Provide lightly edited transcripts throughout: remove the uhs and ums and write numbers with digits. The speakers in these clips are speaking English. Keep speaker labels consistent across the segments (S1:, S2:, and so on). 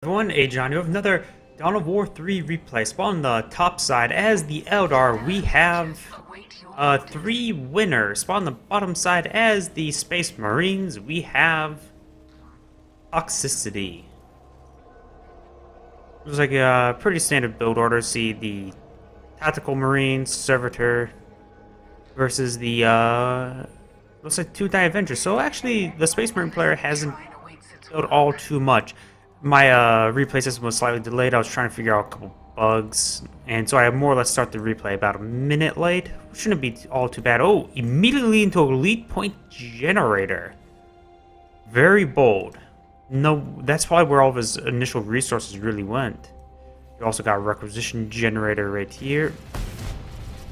S1: Everyone, Agion, you have another Dawn of War 3 replay. Spawn on the top side as the Eldar. We have 3winner. Spawn on the bottom side as the Space Marines. We have Toxicity. Looks like a pretty standard build order. See the Tactical Marines, Servitor versus the looks like two DoW Avengers. So actually, the Space Marine player hasn't built all too much. My replay system was slightly delayed. I was trying to figure out a couple bugs, and so I more or less start the replay about a minute late. Shouldn't be all too bad. Oh, immediately into elite point generator. Very bold. No, that's probably where all of his initial resources really went. You also got a requisition generator right here.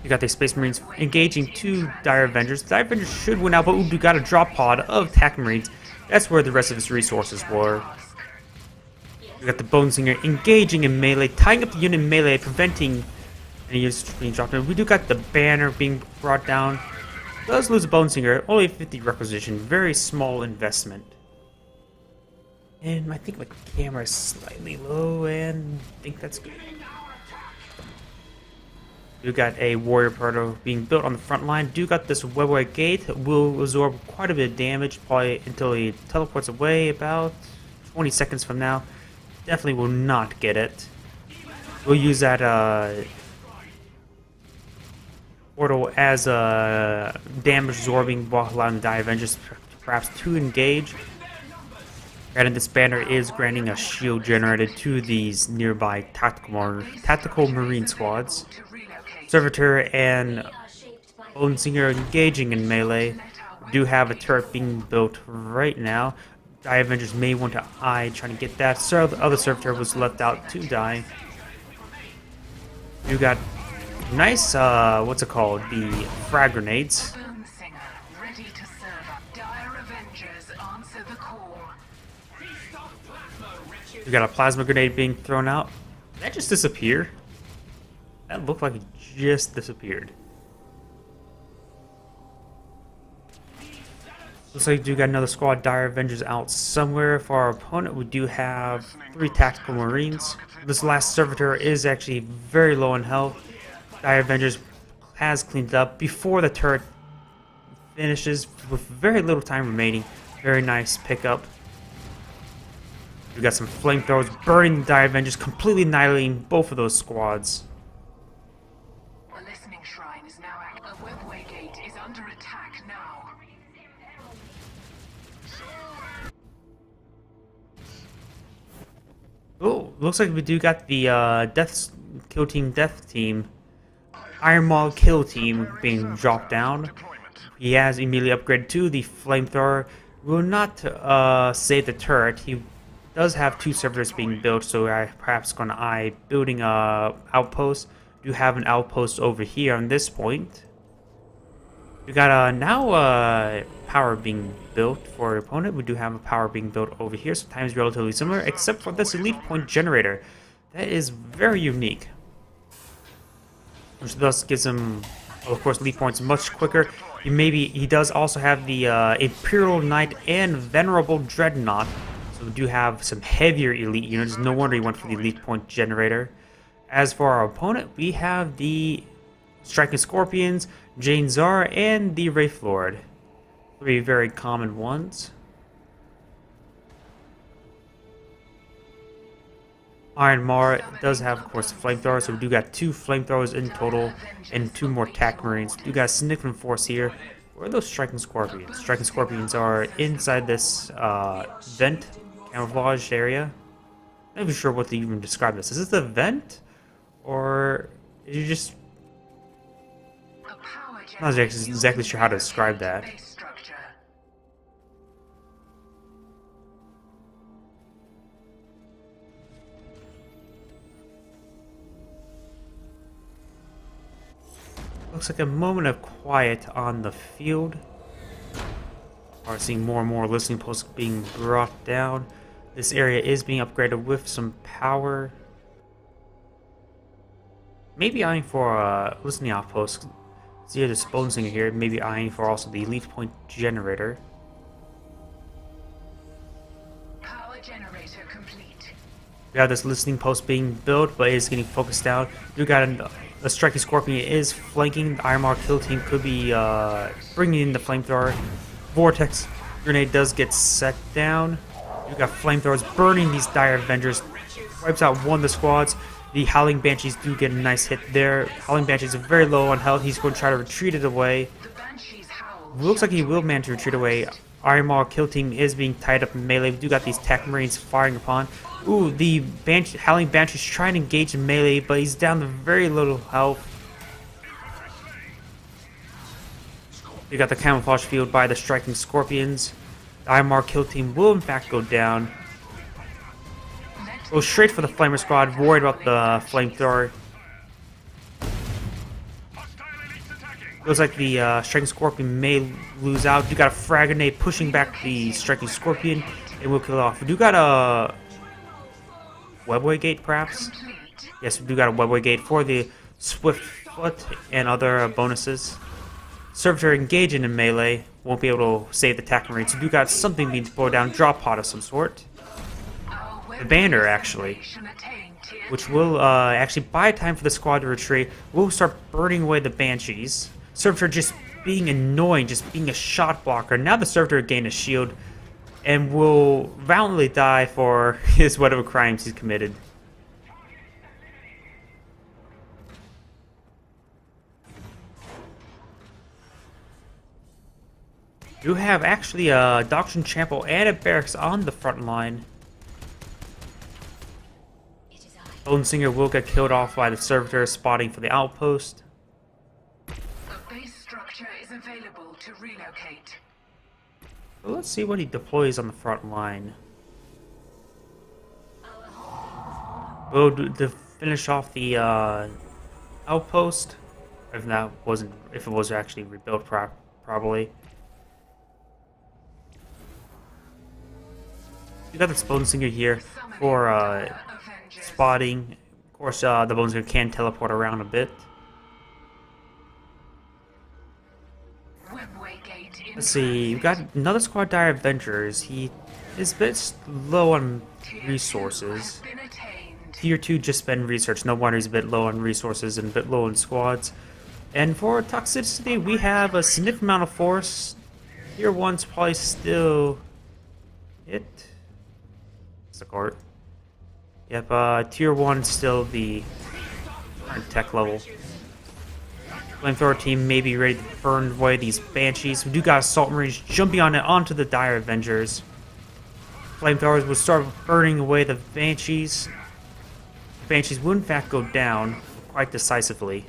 S1: You got the Space Marines engaging two Dire Avengers. The Dire Avengers should win out, but you got a drop pod of Tac Marines. That's where the rest of his resources were. We got the Bone Singer engaging in melee, tying up the unit in melee, preventing any units being dropped in. We do got the banner being brought down. Does lose a Bone Singer, only 50 requisition, very small investment. And I think my camera is slightly low, and I think that's good. We got a Warrior Proto being built on the front line. Do got this webway gate, will absorb quite a bit of damage, probably until he teleports away about 20 seconds from now. Definitely will not get it. We'll use that portal as a damage absorbing while allowing the DoW Avengers perhaps to engage. Granted, this banner is granting a shield generated to these nearby tactical marine squads. Servitor and Bone Singer engaging in melee. We do have a turret being built right now. DoW Avengers may want to eye trying to get that. So the other Servitor was left out to die. You got nice, what's it called? The frag grenades. You got a plasma grenade being thrown out. Did that just disappear? That looked like it just disappeared. Looks like we do got another squad Dire Avengers out somewhere. For our opponent, we do have 3 Tactical Marines. This last Servitor is actually very low in health. Dire Avengers has cleaned up before the turret finishes with very little time remaining. Very nice pickup. We got some flamethrowers burning the Dire Avengers, completely annihilating both of those squads.
S2: The listening shrine is now active. A webway gate is under attack now.
S1: Oh, looks like we do got the Death Team, Iron Maul Kill Team being dropped down. He has immediately upgraded to the Flamethrower. Will not save the turret. He does have 2 servitors being built, so I perhaps going to eye building a outpost. Do have an outpost over here on this point. We got now power being built for our opponent. We do have a power being built over here, so time's relatively similar, except for this elite point generator. That is very unique, which thus gives him, of course, elite points much quicker. He does also have the Imperial Knight and Venerable Dreadnought, so we do have some heavier elite units. No wonder he went for the elite point generator. As for our opponent, we have the Striking Scorpions, Jane Zar, and the Wraith Lord. 3 very common ones. Iron Mar does have, of course, flamethrowers, so we do got 2 flamethrowers in total, and 2 more Tac Marines. We do got a significant force here. Where are those Striking Scorpions? Striking Scorpions are inside this vent camouflaged area. I'm not even sure what to even describe this. Is this a vent? Or is it just... I'm not exactly sure how to describe that. Looks like a moment of quiet on the field. Are seeing more and more listening posts being brought down. This area is being upgraded with some power. Maybe eyeing for a listening outpost. See this Bone Singer here, maybe eyeing for also the elite point generator.
S2: Power generator complete.
S1: We have this listening post being built, but it's getting focused down. We got a striking scorpion is flanking. The Iron Maul kill team could be bringing in the flamethrower. Vortex grenade does get set down. We got flamethrowers burning these dire Avengers. Wipes out one of the squads. The Howling Banshees do get a nice hit there. Howling Banshees are very low on health. He's going to try to retreat it away. Looks like he will manage to retreat away. Iron Maul kill team is being tied up in melee. We do got these Tech Marines firing upon. Ooh, the Howling Banshee's trying to engage in melee, but he's down to very little health. We got the camouflage field by the striking scorpions. The Iron Maul kill team will in fact go down. Go straight for the flamer squad, worried about the flamethrower. Looks like the striking scorpion may lose out. You got a frag grenade pushing back the striking scorpion, and we'll kill it off. We do got a webway gate, perhaps. Yes, we do got a webway gate for the swift foot and other bonuses. Servitor engaging in melee won't be able to save the attack marines. We do got something being deployed down, drop pod of some sort. The banner, actually, which will actually buy time for the squad to retreat. We'll start burning away the Banshees. Servitor just being annoying, just being a shot blocker. Now the Servitor gained a shield and will valiantly die for his whatever crimes he's committed. You have actually a Doctrine Chapel and a barracks on the front line. Bone Singer will get killed off by the Servitor spotting for the outpost.
S2: A base structure is available to relocate.
S1: Well, let's see what he deploys on the front line. Well, to finish off the outpost, if it was actually rebuilt properly. You got this Bone Singer here for spotting. Of course, the Bone Singer can teleport around a bit. Let's see, we've got another squad dire Avengers. He is a bit low on resources. Tier 2 just spend research. No wonder he's a bit low on resources and a bit low on squads. And for Toxicity, we have a significant amount of force. Tier 1's probably still it. Support. Yep, Tier 1 still the current tech level. Flamethrower team may be ready to burn away these Banshees. We do got Assault Marines jumping on it onto the dire Avengers. Flamethrowers will start burning away the Banshees. The Banshees will in fact go down quite decisively.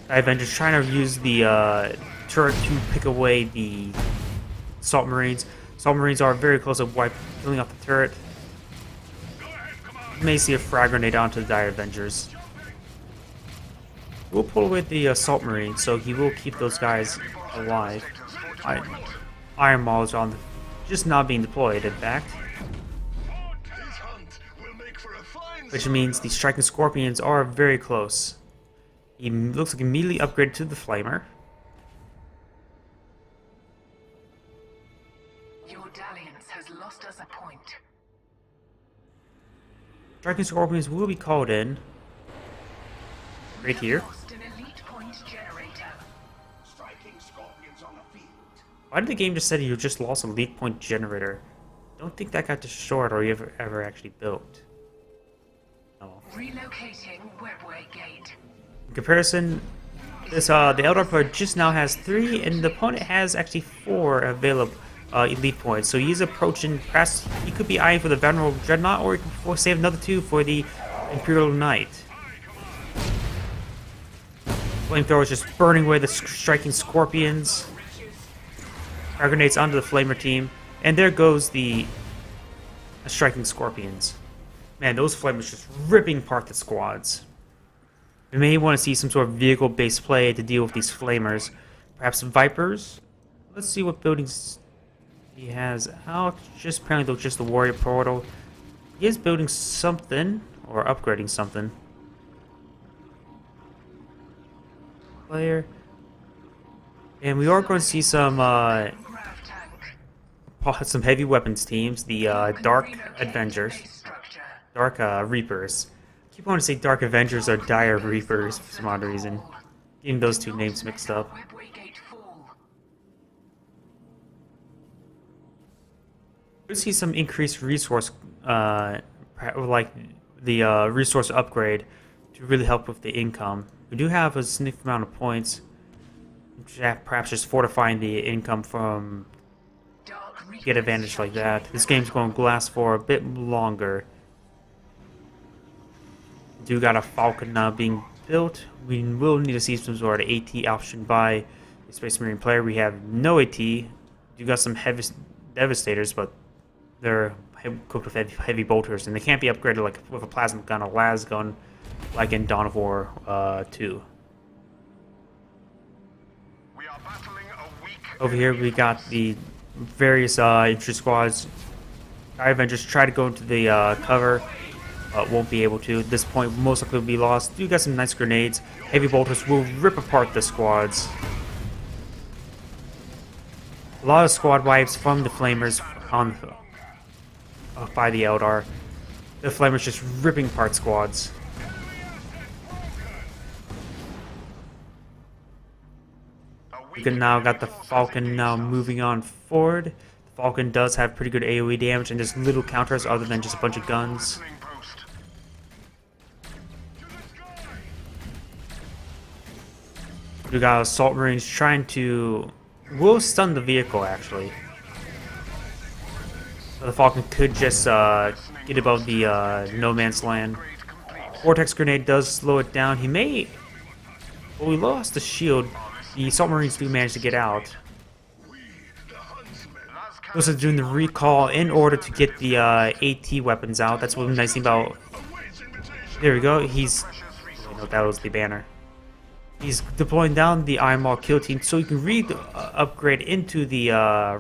S1: The Avengers trying to use the turret to pick away the Assault Marines. Assault Marines are very close to killing off the turret. You may see a frag grenade onto the dire Avengers. We'll pull away the Assault Marine, so he will keep those guys alive. Iron Maul is on just not being deployed, in fact. Which means the Striking Scorpions are very close. He looks like immediately upgraded to the Flamer.
S2: Your dalliance has lost us a point.
S1: Striking Scorpions will be called in. Right here. Why did the game just say you just lost a lead point generator? Don't think that got destroyed or ever actually built. Oh.
S2: Relocating webway gate.
S1: In comparison, this the Eldar player just now has 3, and the opponent has actually 4 available elite points. So he's approaching. Perhaps he could be eyeing for the Venerable Dreadnought, or he could save another 2 for the Imperial Knight. Flamethrowers just burning away the striking Scorpions. Fire grenades onto the Flamer team, and there goes the striking Scorpions. Man, those Flamers just ripping apart the squads. We may want to see some sort of vehicle-based play to deal with these Flamers. Perhaps Vipers? Let's see what buildings he has out. Just apparently though, just the Warrior Portal. He is building something, or upgrading something. Player. And we are going to see some heavy weapons teams, the Dark Avengers. Dark Reapers. I keep wanting to say Dark Avengers or Dire Reapers for some odd reason. Getting those two names mixed up.
S2: Webway gate fall.
S1: We see some increased resource, like the resource upgrade, to really help with the income. We do have a significant amount of points, perhaps just fortifying the income from get advantage like that. This game's going to last for a bit longer. We do got a Falcon now being built. We will need to see some sort of AT option by a Space Marine player. We have no AT. You got some heavy Devastators, but they're equipped with heavy bolters, and they can't be upgraded like with a plasma gun or las gun, like in Dawn of War 2.
S3: We are battling a weak
S1: Over here, we got the various infantry squads. Our Avengers try to go into the cover, but won't be able to. At this point, most likely will be lost. You got some nice grenades. Heavy bolters will rip apart the squads. A lot of squad wipes from the Flamers on by the Eldar. The Flamers just ripping apart squads. You can now got the Falcon now moving on forward. The Falcon does have pretty good AoE damage and just little counters other than just a bunch of guns. We got Assault Marines trying to... will stun the vehicle, actually. So the Falcon could just get above the no man's land. Vortex Grenade does slow it down. He may... well, we lost the shield. The Assault Marines do manage to get out. Those are doing the recall in order to get the AT weapons out. That's what the nice thing about... there we go. He's... no, that was the banner. He's deploying down the Iron Maul kill team so he can upgrade into the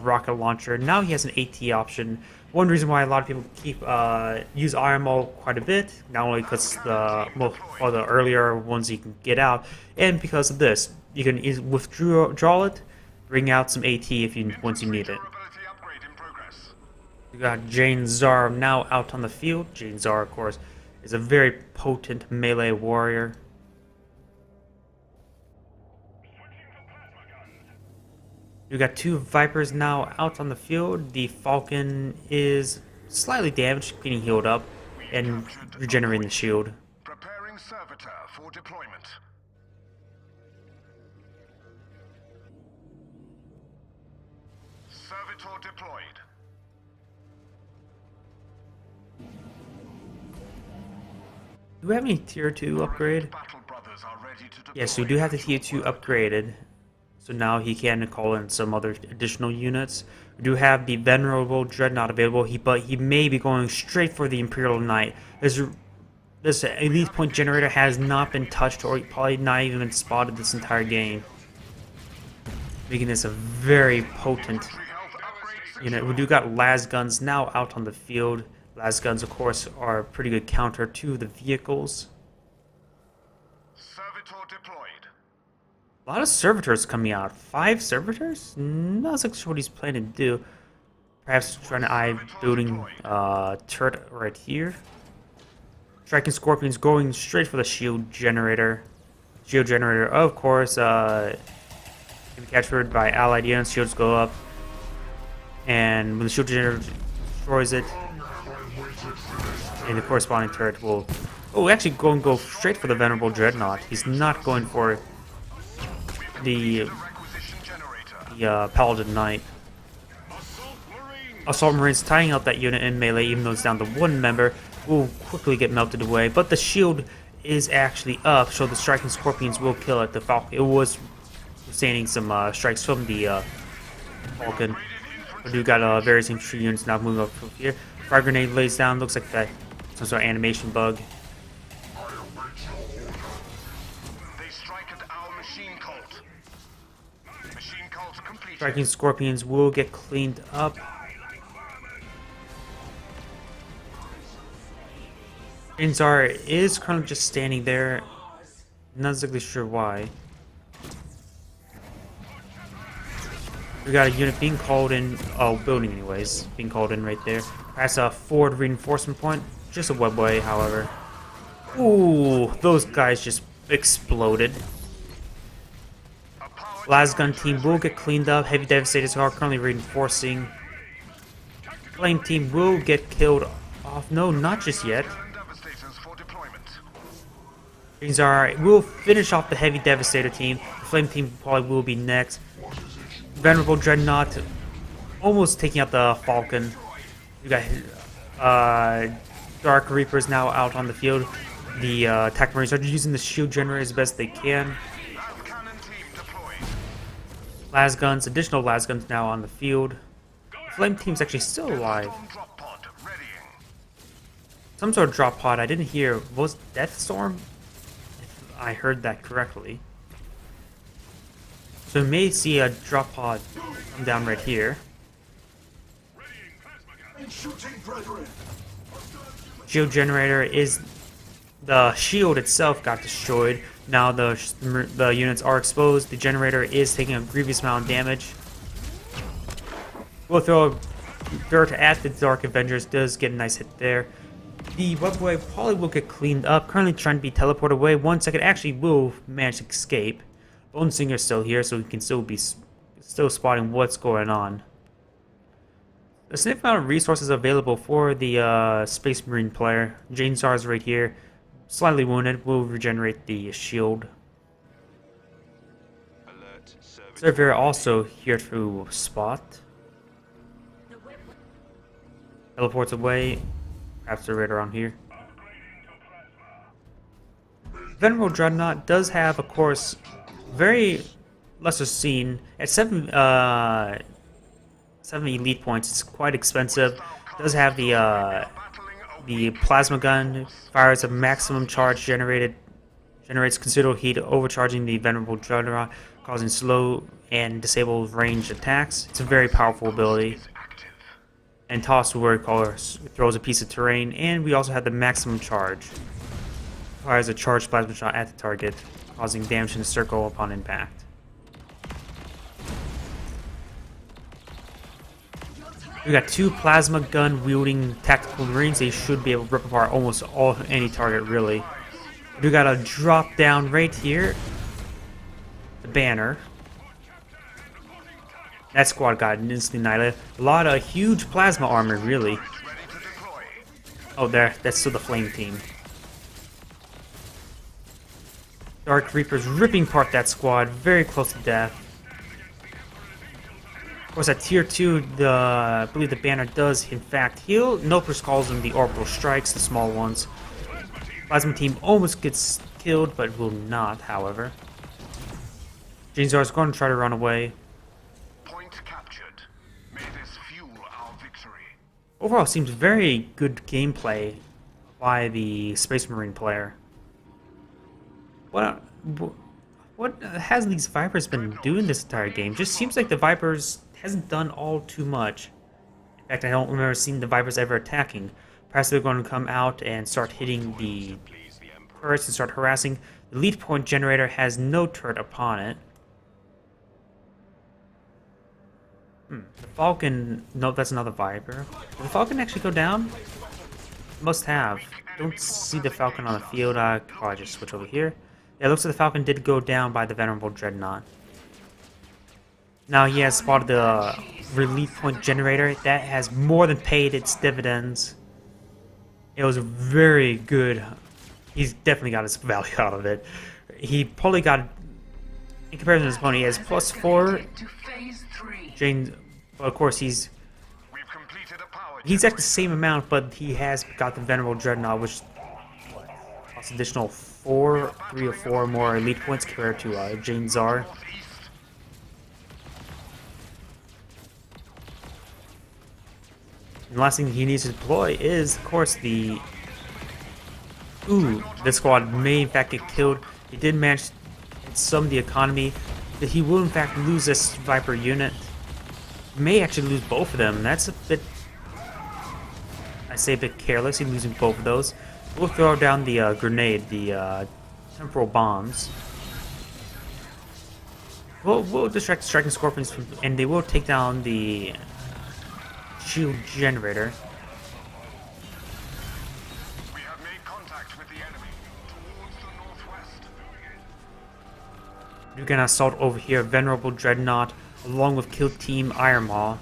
S1: rocket launcher. Now he has an AT option. One reason why a lot of people keep use Iron Maul quite a bit, not only because the earlier ones you can get out, and because of this, you can withdraw it, bring out some AT if you once you need it. We got Jane Zar now out on the field. Jane Zar, of course, is a very potent melee warrior. We got two Vipers now out on the field. The Falcon is slightly damaged, getting healed up, and regenerating the shield.
S3: Preparing Servitor for deployment. Servitor deployed.
S1: Do we have any tier 2 upgrade?
S3: Battle Brothers are ready to deploy.
S1: Yes, we do have the tier 2 upgraded. So now he can call in some other additional units. We do have the Venerable Dreadnought available, but he may be going straight for the Imperial Knight. This elite point generator has not been touched, or probably not even been spotted this entire game, making this a very potent unit. We do got las guns now out on the field. Las guns, of course, are a pretty good counter to the vehicles.
S3: Servitor deployed.
S1: A lot of servitors coming out. 5 servitors? Not exactly sure what he's planning to do. Perhaps trying to eye building turret right here. Striking Scorpions going straight for the shield generator. Shield generator, of course, can be captured by allied units. Shields go up. And when the shield generator destroys it, and the corresponding turret will... oh, actually go straight for the Venerable Dreadnought. He's not going for the Paladin Knight. Assault Marines tying out that unit in melee, even though it's down to 1 member, will quickly get melted away. But the shield is actually up, so the Striking Scorpions will kill it. The Falcon, it was sustaining some strikes from the Falcon. We do got various infantry units now moving up from here. Fire grenade lays down, looks like that some sort of animation bug.
S3: They strike at our machine cult. Machine cult complete.
S1: Striking Scorpions will get cleaned up. Inzar is currently just standing there. Not exactly sure why. We got a unit being called in, oh, building anyways, being called in right there. That's a forward reinforcement point. just a webway, however. Ooh, those guys just exploded. Lasgun team will get cleaned up. Heavy Devastators are currently reinforcing. Flame team will get killed off. No, not just yet. These will finish off the Heavy Devastator team. The Flame team probably will be next. Venerable Dreadnought almost taking out the Falcon. You got Dark Reapers now out on the field. The attack marines are using the shield generator as best they can. Lasguns, additional lasguns now on the field. Flame team's actually still alive. Some sort of drop pod I didn't hear. Was Deathstorm? If I heard that correctly. So we may see a drop pod come down right here. Shield generator is... The shield itself got destroyed. Now the units are exposed. The generator is taking a grievous amount of damage. We'll throw dirt at the Dark Avengers. Does get a nice hit there. The webway probably will get cleaned up. Currently trying to be teleported away. 1 second actually will manage to escape. Bone Singer's still here, so he can still be spotting what's going on. A significant amount of resources available for the Space Marine player. Jane Czar's right here. Slightly wounded, will regenerate the shield. Surveyor also here to spot. Teleports away. Perhaps they're right around here. Venerable Dreadnought does have, of course, very lesser seen. At 7 elite points, it's quite expensive. Does have the plasma gun, fires a maximum charge generates considerable heat, overcharging the Venerable Dreadnought, causing slow and disabled ranged attacks. It's a very powerful ability. And Toss Word Caller throws a piece of terrain, and we also have the maximum charge. Fires a charged plasma shot at the target, causing damage in the circle upon impact. We got 2 plasma gun wielding tactical marines. They should be able to rip apart almost any target, really. We got a drop down right here. The banner. That squad got instantly annihilated. A lot of huge plasma armor, really. Oh, that's still the flame team. Dark Reapers ripping apart that squad, very close to death. Of course, at tier 2, I believe the banner does in fact heal. Nopers calls them the orbital strikes, the small ones. Plasma team almost gets killed, but will not, however. Janzar is going to try to run away.
S3: Point captured. May this fuel our victory.
S1: Overall, seems very good gameplay by the Space Marine player. What has these Vipers been doing this entire game? Just seems like the Vipers hasn't done all too much. In fact, I don't remember seeing the Vipers ever attacking. Perhaps they're going to come out and start hitting the turrets and start harassing. The lead point generator has no turret upon it. The Falcon... No, that's another Viper. Did the Falcon actually go down? Must have. Don't see the Falcon on the field. I'll probably just switch over here. Yeah, it looks like the Falcon did go down by the Venerable Dreadnought. Now he has spotted the relief point generator. That has more than paid its dividends. It was very good. He's definitely got his value out of it. He probably got, in comparison to his opponent, he has +4. James, well, of course, he's at the same amount, but he has got the Venerable Dreadnought, which costs additional 3 or 4 more elite points compared to Jane Czar. And the last thing he needs to deploy is, of course, the... Ooh, this squad may in fact get killed. He did manage to sum the economy. That he will in fact lose this Viper unit. May actually lose both of them. That's a bit... I say a bit careless. He's losing both of those. We'll throw down the grenade, the temporal bombs. We'll distract the striking scorpions, and they will take down the shield generator.
S3: contact with the enemy. Towards the northwest.
S1: You're gonna assault over here, Venerable Dreadnought, along with Kill Team Ironmaw.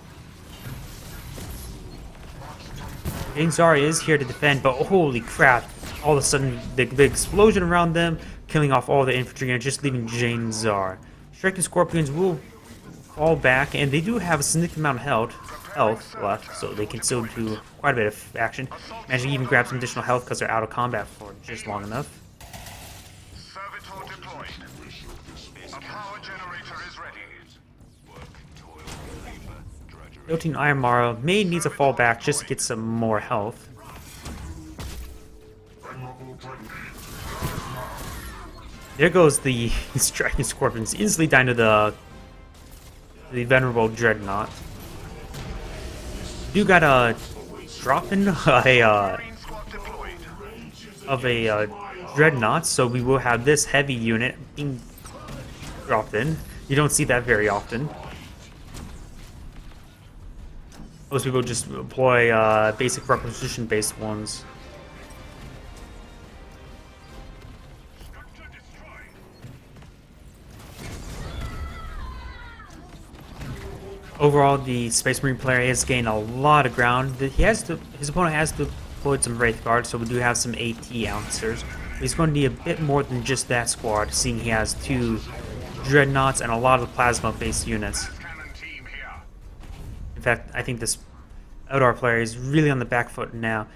S1: Zara is here to defend, but holy crap! All of a sudden, the big explosion around them, killing off all the infantry and just leaving Jane Zar. Striking Scorpions will fall back, and they do have a significant amount of health left, so they can still do quite a bit of action. Managing to even grab some additional health because they're out of combat for just long enough.
S3: Servitor deployed. A power generator is ready.
S1: Team Ironmaw may need to fall back just to get some more health. There goes the striking Scorpions, instantly down to the Venerable Dreadnought. You got a drop-in of a Dreadnought, so we will have this heavy unit being dropped in. You don't see that very often. Most people just employ basic requisition-based ones. Overall, the Space Marine player has gained a lot of ground. His opponent has deployed some Wraith Guard, so we do have some AT answers. He's going to need a bit more than just that squad, seeing he has 2 Dreadnoughts and a lot of plasma-based units. In fact, I think this Eldar player is really on the back foot now.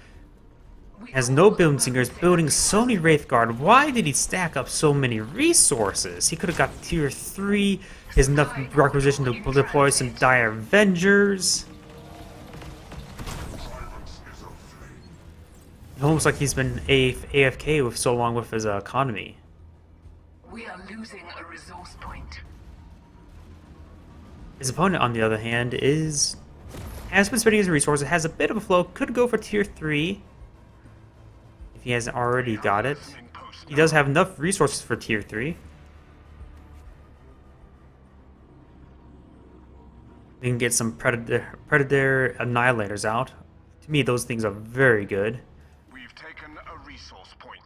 S1: Has no building singers, building so many Wraith Guard. Why did he stack up so many resources? He could have got tier 3. He has enough requisition to deploy some dire Avengers. It's almost like he's been AFK with so long with his economy.
S2: We are losing a resource point.
S1: His opponent, on the other hand, has been spending his resources, has a bit of a flow, could go for tier 3. If he hasn't already got it. He does have enough resources for tier 3. We can get some Predator Annihilators out. To me, those things are very good.
S3: We've taken a resource point.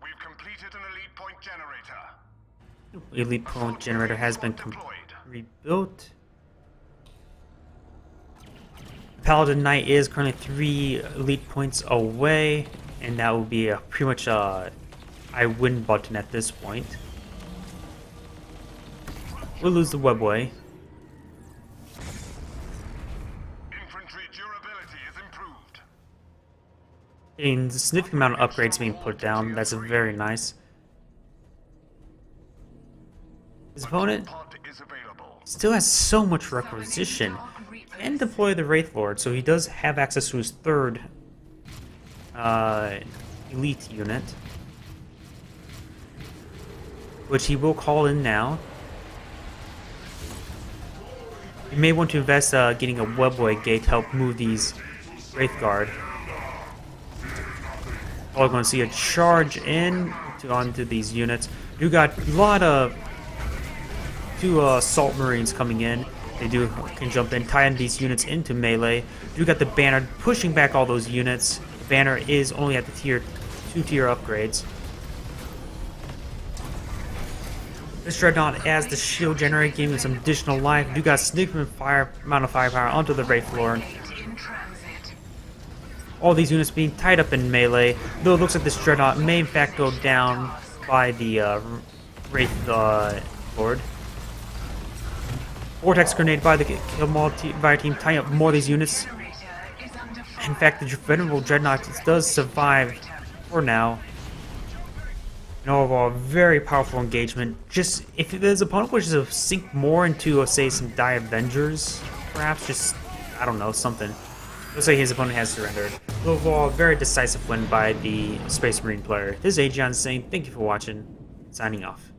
S3: We've completed an elite point generator.
S1: Elite point generator has been rebuilt. Paladin Knight is currently 3 elite points away, and that will be pretty much a I win button at this point. We'll lose the webway.
S3: Infantry durability is improved.
S1: Getting a significant amount of upgrades being put down. That's very nice. His opponent still has so much requisition. And deploy the Wraith Lord, so he does have access to his 3rd elite unit, which he will call in now. You may want to invest getting a webway gate to help move these Wraith Guard. We're going to see a charge in onto these units. You got a lot of 2 assault marines coming in. They can jump in, tie in these units into melee. You got the banner pushing back all those units. The banner is only at the 2 tier upgrades. This Dreadnought as the shield generator, giving some additional life. You got a significant amount of firepower onto the Wraith Lord. All these units being tied up in melee, though it looks like this Dreadnought may in fact go down by the Wraith Lord. Vortex grenade by the Killmaw team, tying up more of these units. In fact, the Venerable Dreadnought does survive for now. And overall, very powerful engagement. Just if his opponent wishes to sink more into, say, some dire Avengers, perhaps just, I don't know, something. Looks like his opponent has surrendered. Overall, very decisive win by the Space Marine player. This is Agion saying thank you for watching. Signing off.